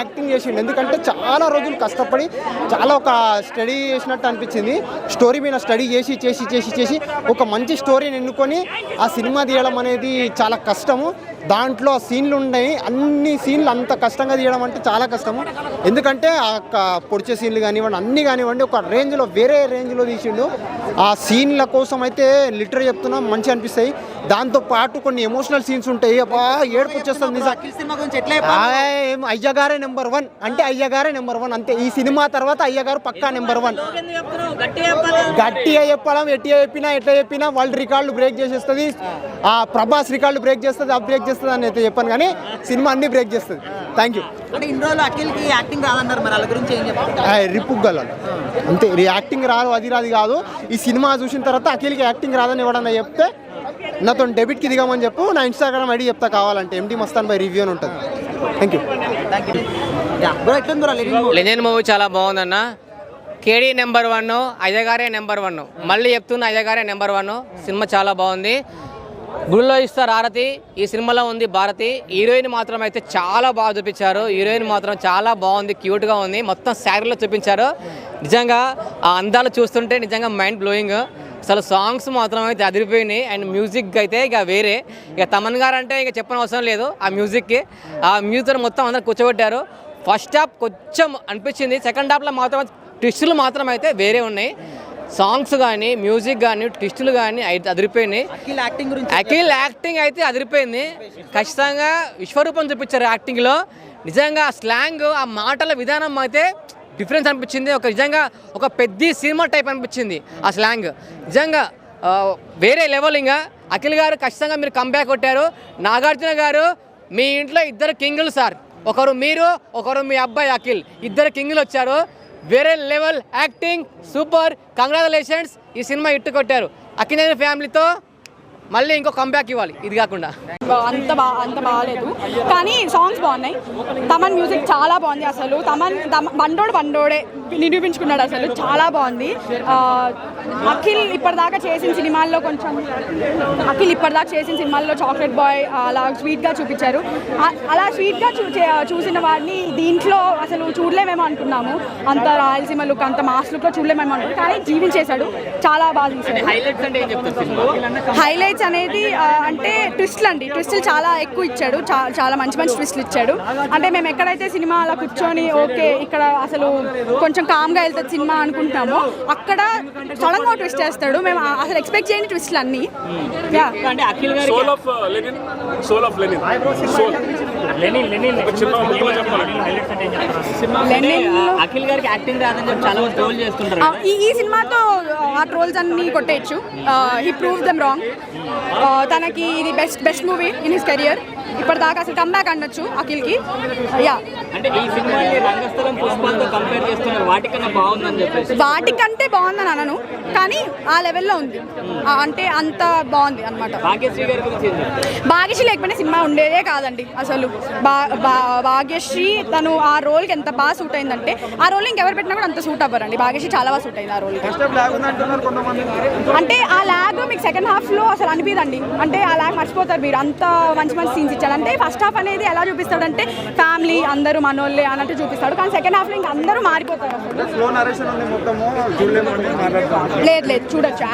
Acting చేసిండు. ఎందుకంటే చాలా రోజులు కష్టపడి చాలా ఒక స్టడీ చేసినట్టు అనిపించింది. స్టోరీ మీద స్టడీ చేసి చేసి చేసి చేసి ఒక మంచి స్టోరీని ఎన్నుకొని ఆ సినిమా తీయడం అనేది చాలా కష్టము. దాంట్లో సీన్లు ఉన్నాయి, అన్ని సీన్లు అంత కష్టంగా తీయడం అంటే చాలా కష్టము. ఎందుకంటే ఆ పొడిచే సీన్లు కానివ్వండి, అన్నీ కానివ్వండి ఒక రేంజ్లో వేరే రేంజ్లో తీసిండు. ఆ సీన్ల కోసం అయితే లిటరీ చెప్తున్నా మంచిగా అనిపిస్తాయి. దాంతోపాటు కొన్ని ఎమోషనల్ సీన్స్ ఉంటాయి. అబ్బా ఏడుపు వచ్చేస్తుంది. అయ్యగారే నెంబర్ 1 అంటే అయ్యగారే నెంబర్ 1 అంతే. ఈ సినిమా తర్వాత అయ్యగారు పక్కా నెంబర్ 1. గట్టిగా చెప్పడం, ఎట్లా చెప్పినా వరల్డ్ రికార్డులు బ్రేక్ చేసేస్తుంది. ఆ ప్రభాస్ రికార్డులు బ్రేక్ చేస్తుంది, ఆ బ్రేక్ చేస్తుంది అని అయితే చెప్పాను, కానీ సినిమా అన్ని బ్రేక్ చేస్తుంది. Thank you. రిపుగ్గల అంతే, యాక్టింగ్ రాదు అది రాదు కాదు. ఈ సినిమా చూసిన తర్వాత అఖిల్కి యాక్టింగ్ రాదని ఎవడన్నా చెప్తే నాతో డెబిట్కి దిగమని చెప్పు. నా ఇన్స్టాగ్రామ్ ఐడి చెప్తా కావాలంటే, ఎండి మస్తాన్ బై రివ్యూ అని ఉంటుంది. Thank you. లెజెండ్ మూవీ చాలా బాగుందన్న. కేడీ నెంబర్ 1, అయ్యగారే నెంబర్ 1. మళ్ళీ చెప్తున్నా, అయ్యగారే నెంబర్ 1. సినిమా చాలా బాగుంది. గుళ్ళో ఇస్తారు ఆరతి ఈ సినిమాలో ఉంది భారతి. హీరోయిన్ మాత్రం అయితే చాలా బాగా చూపించారు. హీరోయిన్ మాత్రం చాలా బాగుంది, క్యూట్గా ఉంది. మొత్తం శారీలో చూపించారు. నిజంగా ఆ అందాలు చూస్తుంటే నిజంగా మైండ్ బ్లోయింగ్. అసలు సాంగ్స్ మాత్రం అయితే అదిరిపోయినాయి. అండ్ మ్యూజిక్ అయితే ఇక వేరే, ఇక తమన్ గారు అంటే ఇక చెప్పని అవసరం లేదు. ఆ మ్యూజిక్కి ఆ మ్యూజిక్ మొత్తం అందరూ కూర్చోబెట్టారు. ఫస్ట్ హాఫ్ కొంచెం అనిపించింది, సెకండ్ హాఫ్లో మాత్రం ట్విస్టులు మాత్రం అయితే వేరే ఉన్నాయి. సాంగ్స్ కానీ, మ్యూజిక్ కానీ, ట్విస్టులు కానీ అయితే అదిరిపోయినాయి. అఖిల్ యాక్టింగ్ అయితే అదిరిపోయింది. ఖచ్చితంగా విశ్వరూపం చూపించారు యాక్టింగ్లో. నిజంగా స్లాంగ్, ఆ మాటల విధానం అయితే డిఫరెన్స్ అనిపించింది. నిజంగా ఒక పెద్ద సినిమా టైప్ అనిపించింది ఆ స్లాంగ్. నిజంగా వేరే లెవెల్. ఇంకా అఖిల్ గారు ఖచ్చితంగా మీరు కంబ్యాక్ కొట్టారు. నాగార్జున గారు మీ ఇంట్లో 2 కింగులు సార్, ఒకరు మీరు, ఒకరు మీ అబ్బాయి అఖిల్, 2 కింగులు వచ్చారు. వేరే లెవెల్ యాక్టింగ్, సూపర్, కంగ్రాచులేషన్స్. ఈ సినిమా ఇట్టు కొట్టారు. అక్కినేని ఫ్యామిలీతో మళ్ళీ ఇంకో కంబ్యాక్ ఇవ్వాలి. ఇది కాకుండా అంత బాగాలేదు, కానీ సాంగ్స్ బాగున్నాయి. తమన్ మ్యూజిక్ చాలా బాగుంది. అసలు బండోడే నిరూపించుకున్నాడు. అసలు చాలా బాగుంది. అఖిల్ ఇప్పటిదాకా చేసిన సినిమాల్లో చాక్లెట్ బాయ్ అలా స్వీట్గా చూపించారు. అలా స్వీట్గా చూసిన వాడిని దీంట్లో అసలు చూడలేమేమో అనుకున్నాము. అంత రాయలసీమ లుక్, అంత మాస్ లుక్లో చూడలేమేమో అనుకున్నాం, కానీ జీవించేశాడు. చాలా బాగా తీశాడు. హైలైట్స్ అనేది అంటే ట్విస్టులు చాలా ఎక్కువ ఇచ్చాడు. చాలా మంచి ట్విస్టులు ఇచ్చాడు. అంటే మేము ఎక్కడైతే సినిమా అలా కూర్చొని ఓకే ఇక్కడ అసలు కొంచెం కామ్గా వెళ్తుంది సినిమా అనుకుంటామో, అక్కడ సడన్గా ట్విస్ట్ చేస్తాడు. మేము అసలు ఎక్స్పెక్ట్ చేయని ట్విస్టులు అన్నీ. ఈ సినిమాతో ఆ ట్రోల్స్ అన్ని కొట్టేయచ్చు. He prove them wrong. తనకి ఇది best movie in his career. ఇప్పటిదాకా అసలు కంబ్యాక్ అనొచ్చు అఖిల్కి. వాటికంటే బాగుందని అనను, కానీ ఆ లెవెల్లో ఉంది. అంటే అంత బాగుంది అనమాట. భాగ్యశ్రీ లేకపోయినా సినిమా ఉండేదే కాదండి. అసలు భాగ్యశ్రీ తను ఆ రోల్కి ఎంత బాగా సూట్ అయిందంటే, ఆ రోల్ ఇంకెవరు పెట్టినా కూడా అంత సూట్ అవ్వరండి. భాగ్యశ్రీ చాలా బాగా సూట్ అయింది ఆ రోల్కి. అంటే ఆ ల్యాగ్ మీకు సెకండ్ హాఫ్లో అసలు అనిపిదండి. అంటే ఆ ల్యాగ్ మర్చిపోతారు మీరు. అంత మంచి సీన్స్ ఇచ్చాడు. అంటే ఫస్ట్ హాఫ్ అనేది ఎలా చూపిస్తాడంటే ఫ్యామిలీ అందరూ మనోళ్ళే అన్నట్టు చూపిస్తాడు, కానీ సెకండ్ హాఫ్లో ఇంకా అందరూ మారిపోతారు. లేదు చూడొచ్చు.